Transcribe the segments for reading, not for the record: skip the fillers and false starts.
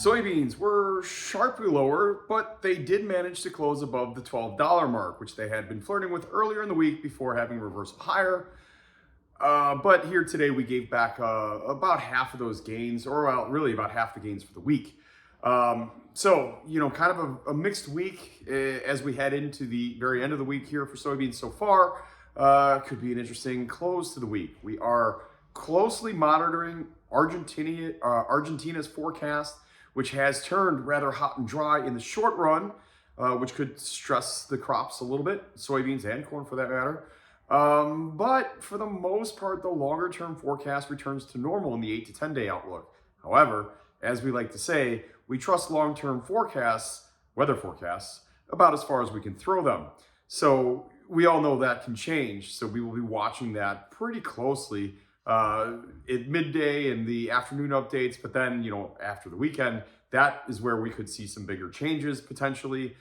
Soybeans were sharply lower, but they did manage to close above the $12 mark, which they had been flirting with earlier in the week before having reversal higher. But here today, we gave back about half of those gains, or well, really about half the gains for the week. Kind of a mixed week as we head into the very end of the week here for soybeans so far. Could be an interesting close to the week. We are closely monitoring Argentina's forecast, which has turned rather hot and dry in the short run, which could stress the crops a little bit, soybeans and corn for that matter. But for the most part, the longer term forecast returns to normal in the 8 to 10 day outlook. However, as we like to say, we trust long term forecasts, weather forecasts, about as far as we can throw them. So we all know that can change. So we will be watching that pretty closely at midday and the afternoon updates. But then, after the weekend, that is where we could see some bigger changes potentially.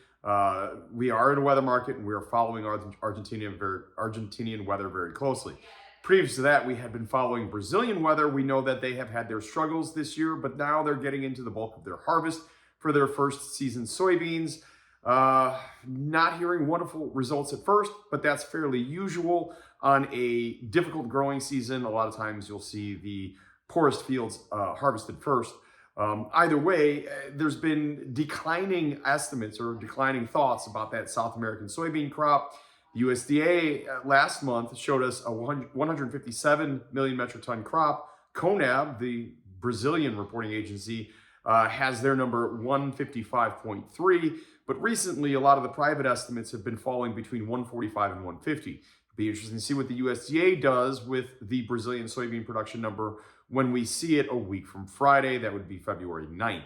We are in a weather market and we are following Argentinian weather very closely. Previous to that, we had been following Brazilian weather. We know that they have had their struggles this year, but now they're getting into the bulk of their harvest for their first season soybeans. Not hearing wonderful results at first, but that's fairly usual on a difficult growing season. A lot of times you'll see the poorest fields harvested first. Either way, there's been declining estimates or declining thoughts about that South American soybean crop. USDA last month showed us a 157 million metric ton crop. CONAB, the Brazilian reporting agency, has their number 155.3. But recently, a lot of the private estimates have been falling between 145 and 150. It'll be interesting to see what the USDA does with the Brazilian soybean production number when we see it a week from Friday. That would be February 9th.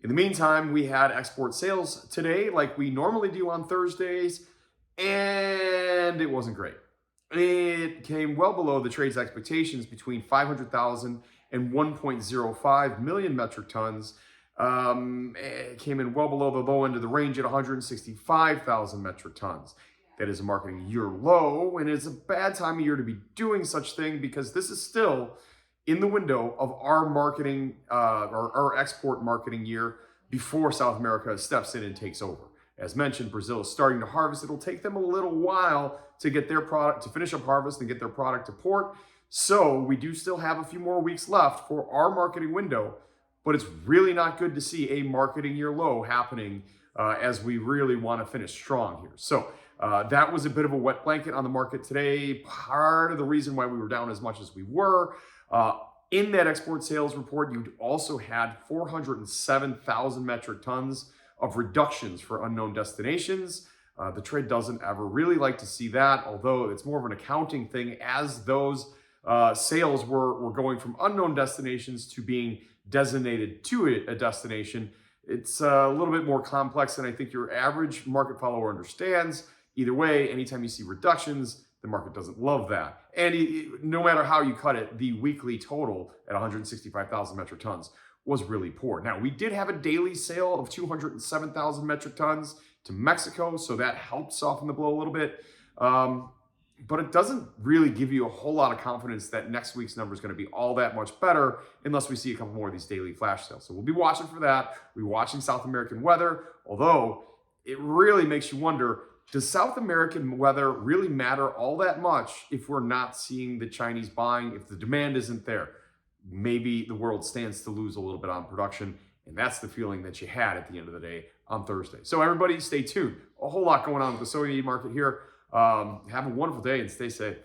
In the meantime, we had export sales today like we normally do on Thursdays, and it wasn't great. It came well below the trade's expectations between 500,000 and 1.05 million metric tons. It came in well below the low end of the range at 165,000 metric tons. That is a marketing year low, and it's a bad time of year to be doing such thing because this is still in the window of our marketing or our export marketing year before South America steps in and takes over. As mentioned, Brazil is starting to harvest. It'll take them a little while to get their product, to finish up harvest and get their product to port. So we do still have a few more weeks left for our marketing window, but it's really not good to see a marketing year low happening as we really want to finish strong here. So that was a bit of a wet blanket on the market today. Part of the reason why we were down as much as we were. In that export sales report, you also had 407,000 metric tons of reductions for unknown destinations. The trade doesn't ever really like to see that, although it's more of an accounting thing as those sales were going from unknown destinations to being designated to a destination. It's a little bit more complex than I think your average market follower understands. Either way, anytime you see reductions, the market doesn't love that. And no matter how you cut it, the weekly total at 165,000 metric tons was really poor. Now, we did have a daily sale of 207,000 metric tons to Mexico, so that helped soften the blow a little bit. But it doesn't really give you a whole lot of confidence that next week's number is going to be all that much better unless we see a couple more of these daily flash sales. So we'll be watching for that. We'll be watching South American weather, although it really makes you wonder, does South American weather really matter all that much if we're not seeing the Chinese buying, if the demand isn't there? Maybe the world stands to lose a little bit on production, and that's the feeling that you had at the end of the day on Thursday. So everybody stay tuned. A whole lot going on with the soybean market here. Have a wonderful day and stay safe.